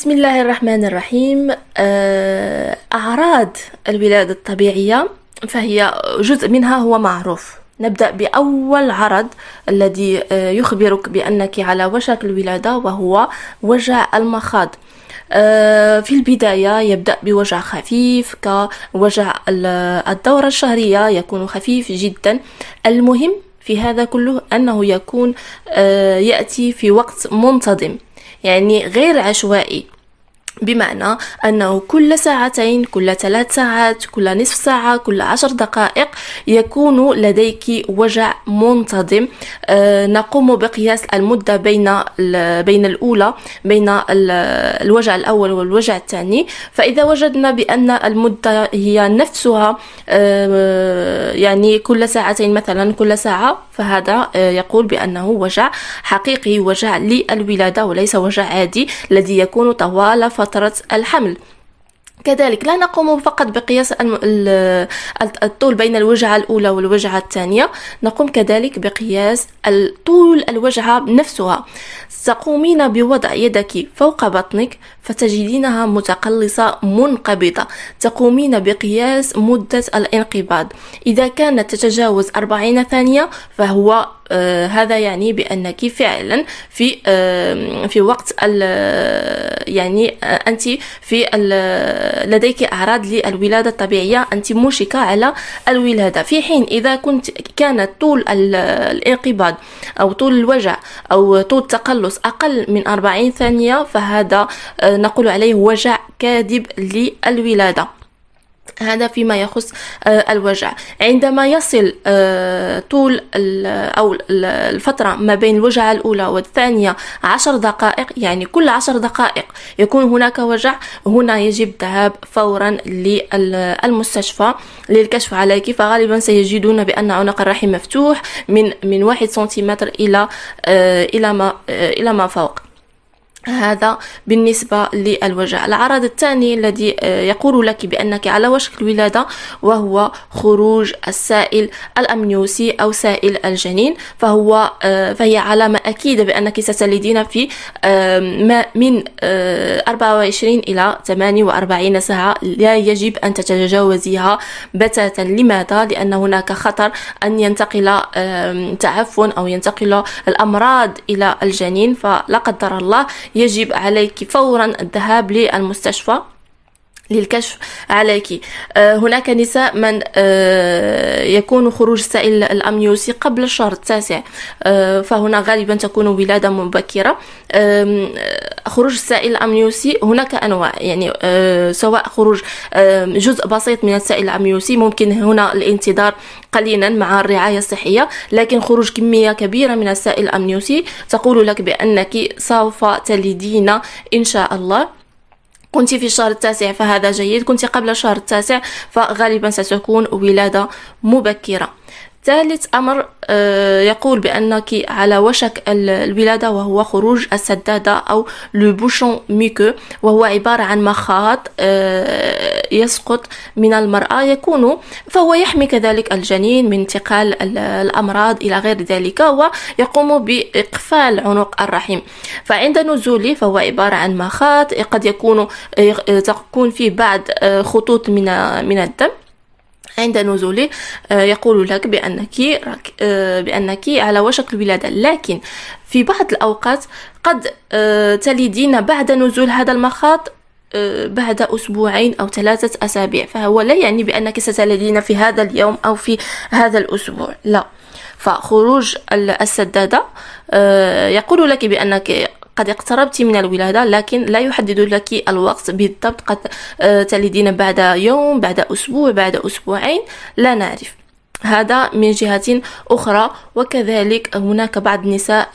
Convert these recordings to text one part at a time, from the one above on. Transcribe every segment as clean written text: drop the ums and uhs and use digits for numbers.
بسم الله الرحمن الرحيم. أعراض الولادة الطبيعية فهي جزء منها هو معروف. نبدأ بأول عرض الذي يخبرك بأنك على وشك الولادة، وهو وجع المخاض. في البداية يبدأ بوجع خفيف كوجع الدورة الشهرية، يكون خفيف جدا. المهم في هذا كله أنه يكون يأتي في وقت منتظم، يعني غير عشوائي، بمعنى أنه كل ساعتين، كل 3 ساعات، كل نصف ساعة، كل 10 دقائق يكون لديك وجع منتظم. نقوم بقياس المدة بين الأولى، بين الوجع الأول والوجع الثاني. فإذا وجدنا بأن المدة هي نفسها، يعني كل ساعتين مثلا، كل ساعة، فهذا يقول بأنه وجع حقيقي، وجع للولادة وليس وجع عادي الذي يكون طوال فترة الحمل. كذلك لا نقوم فقط بقياس الطول بين الوجعة الأولى والوجعة الثانية، نقوم كذلك بقياس طول الوجعة نفسها. تقومين بوضع يدك فوق بطنك فتجدينها متقلصة منقبضة. تقومين بقياس مدة الانقباض، إذا كانت تتجاوز 40 ثانية فهو هذا يعني بأنك فعلا في وقت يعني أنت لديك أعراض للولادة الطبيعية، أنت مشركة على الولادة. في حين إذا كانت طول الانقباض أو طول الوجع أو طول التقلص أقل من 40 ثانية فهذا نقول عليه وجع كاذب للولادة. هذا فيما يخص الوجع. عندما يصل طول أو الفترة ما بين الوجعة الأولى والثانية 10 دقائق، يعني كل 10 دقائق يكون هناك وجع، هنا يجب الذهاب فورا للمستشفى للكشف عليك. فغالبا سيجدون بأن عنق الرحم مفتوح من 1 سنتيمتر إلى ما فوق. هذا بالنسبة للوجع. العرض الثاني الذي يقول لك بأنك على وشك الولادة وهو خروج السائل الأمنيوسي أو سائل الجنين، فهي علامة أكيدة بأنك ستلدين في من 24 إلى 48 ساعة. لا يجب أن تتجاوزيها بتاتا. لماذا؟ لأن هناك خطر أن ينتقل تعفن أو ينتقل الأمراض إلى الجنين، فلا قدر الله يجب عليك فورا الذهاب للمستشفى للكشف عليك. هناك نساء من يكون خروج السائل الأمنيوسي قبل الشهر التاسع، فهنا غالبا تكون ولادة مبكرة. خروج السائل الأمنيوسي هناك أنواع، يعني سواء خروج جزء بسيط من السائل الأمنيوسي، ممكن هنا الانتظار قليلا مع الرعاية الصحية، لكن خروج كمية كبيرة من السائل الأمنيوسي تقول لك بأنك سوف تلدين إن شاء الله. كنت في الشهر التاسع فهذا جيد، كنت قبل الشهر التاسع فغالبا ستكون ولادة مبكرة. ثالث أمر يقول بأنك على وشك الولادة وهو خروج السدادة أو لو بوشون ميكو، وهو عبارة عن مخاط يسقط من المرأة، فهو يحمي كذلك الجنين من انتقال الأمراض إلى غير ذلك، ويقوم بإقفال عنق الرحم. فعند نزوله فهو عبارة عن مخاط قد تكون فيه بعض خطوط من الدم. عند نزوله يقول لك بأنك على وشك الولادة، لكن في بعض الأوقات قد تلدين بعد نزول هذا المخاط بعد 2 أو 3 أسابيع، فهو لا يعني بأنك ستلدين في هذا اليوم أو في هذا الأسبوع، لا. فخروج السدادة يقول لك بأنك قد اقتربت من الولادة، لكن لا يحدد لك الوقت بالضبط، قد تلدين بعد يوم، بعد أسبوع، بعد 2 أسبوع، لا نعرف. هذا من جهة أخرى. وكذلك هناك بعض النساء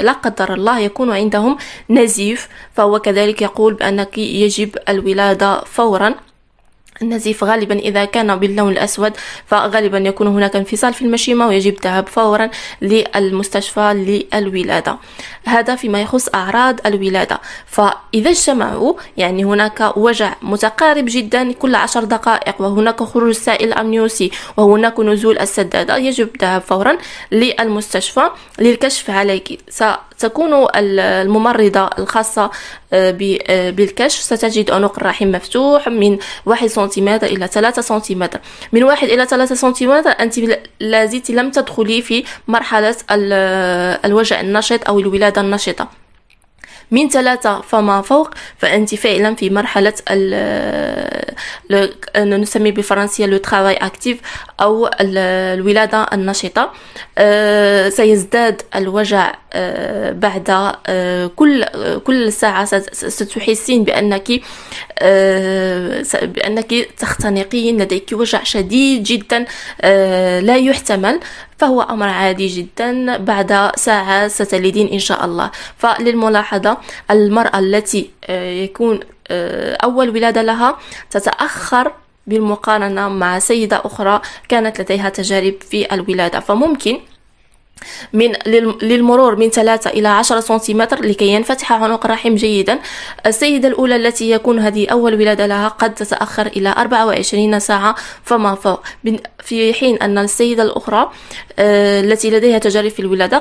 لا قدر الله يكون عندهم نزيف، فهو كذلك يقول بأنك يجب الولادة فورا. النزيف غالبا إذا كان باللون الأسود فغالبا يكون هناك انفصال في المشيمة ويجب الذهاب فورا للمستشفى للولادة. هذا فيما يخص أعراض الولادة. فإذا اجتمعوا يعني هناك وجع متقارب جدا كل 10 دقائق، وهناك خروج السائل الأمنيوسي، وهناك نزول السدادة، يجب الذهاب فورا للمستشفى للكشف عليك. ستكون الممرضة الخاصة بالكشف ستجد عنق الرحم مفتوح من 1 سنتيمتر إلى 3 سنتيمتر. من 1 إلى 3 سنتيمتر أنت لازلت لم تدخلي في مرحلة الوجع النشط أو الولادة النشطة. من 3 فما فوق فأنت فعلا في مرحلة نسميه بالفرنسية لو ترافاي اكتيف أو الولادة النشطة. سيزداد الوجع بعد كل ساعة ستحسين بأنك تختنقين، لديك وجع شديد جدا لا يحتمل، فهو أمر عادي جدا. بعد ساعة ستلدين إن شاء الله. فللملاحظة المرأة التي يكون أول ولادة لها تتأخر بالمقارنة مع سيدة أخرى كانت لديها تجارب في الولادة، فممكن للمرور من 3 إلى 10 سنتيمتر لكي ينفتح عنق الرحم جيدا. السيدة الأولى التي يكون هذه أول ولادة لها قد تتأخر إلى 24 ساعة فما فوق، في حين أن السيدة الأخرى التي لديها تجارب في الولادة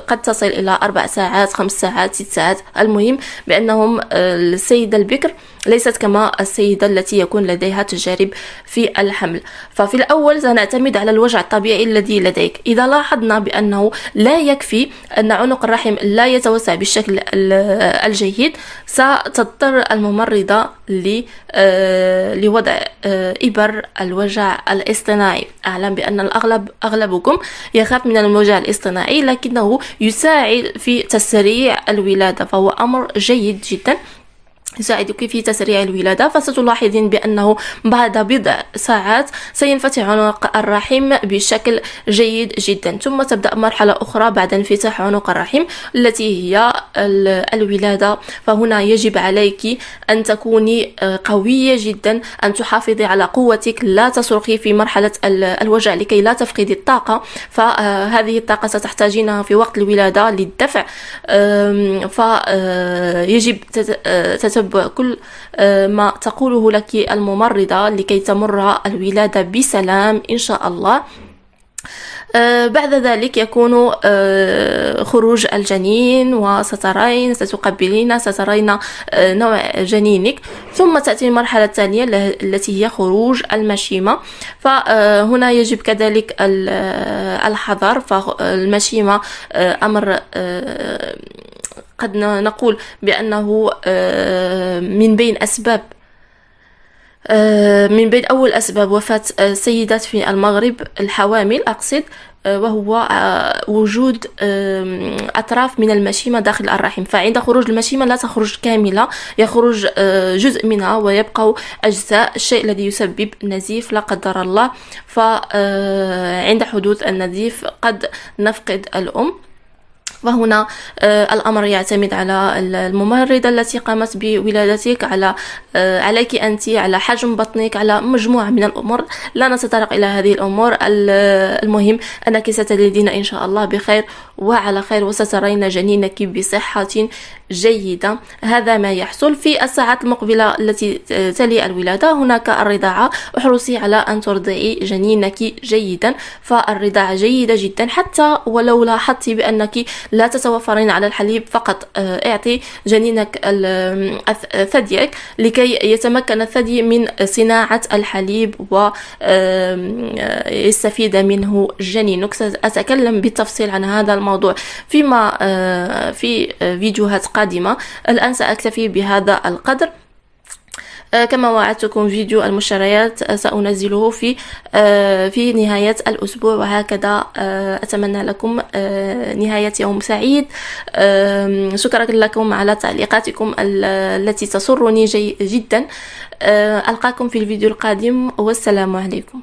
قد تصل إلى 4 ساعات 5 ساعات 6 ساعات. المهم بأنهم السيدة البكر ليست كما السيدة التي يكون لديها تجارب في الحمل. ففي الأول سنعتمد على الوجع الطبيعي الذي لديك. إذا لاحظنا بأنه لا يكفي أن عنق الرحم لا يتوسع بالشكل الجيد، ستضطر الممرضة لوضع إبر الوجع الاصطناعي. أعلم بأن أغلبكم يخاف من الوجع الاصطناعي، لكنه يساعد في تسريع الولادة، فهو أمر جيد جدا يساعدك في تسريع الولادة. فستلاحظين بأنه بعد بضع ساعات سينفتح عنق الرحم بشكل جيد جدا. ثم تبدأ مرحلة أخرى بعد انفتاح عنق الرحم التي هي الولادة. فهنا يجب عليك أن تكوني قوية جدا، أن تحافظي على قوتك، لا تصرخي في مرحلة الوجع لكي لا تفقدي الطاقة، فهذه الطاقة ستحتاجينها في وقت الولادة للدفع. فيجب تتبع كل ما تقوله لك الممرضة لكي تمر الولادة بسلام إن شاء الله. بعد ذلك يكون خروج الجنين، سترين نوع جنينك. ثم تأتي المرحلة الثانية التي هي خروج المشيمة. فهنا يجب كذلك الحذر، فالمشيمة أمر قد نقول بأنه من بين أول أسباب وفاة سيدات في المغرب الحوامل أقصد، وهو وجود أطراف من المشيمة داخل الرحم. فعند خروج المشيمة لا تخرج كاملة، يخرج جزء منها ويبقى أجزاء، الشيء الذي يسبب نزيف لا قدر الله. فعند حدوث النزيف قد نفقد الأم. وهنا الأمر يعتمد على الممرضة التي قامت بولادتك، عليك أنت، على حجم بطنك، على مجموعة من الأمور. لا نتطرق إلى هذه الأمور. المهم أنك ستلدين إن شاء الله بخير وعلى خير، وسترين جنينك بصحة جيدة. هذا ما يحصل في الساعات المقبلة التي تلي الولادة. هناك الرضاعة، احرصي على أن ترضعي جنينك جيدا، فالرضاعة جيدة جدا. حتى ولو لاحظتي بأنك لا تتوفرين على الحليب، فقط اعطي جنينك ثديك لكي يتمكن الثدي من صناعة الحليب ويستفيد منه جنينك. سأتكلم بالتفصيل عن هذا الموضوع في فيديوهات قادمة. الآن سأكتفي بهذا القدر. كما وعدتكم فيديو المشتريات سأنزله في نهاية الأسبوع، وهكذا أتمنى لكم نهاية يوم سعيد. شكرا لكم على تعليقاتكم التي تسرني جدا. ألقاكم في الفيديو القادم، والسلام عليكم.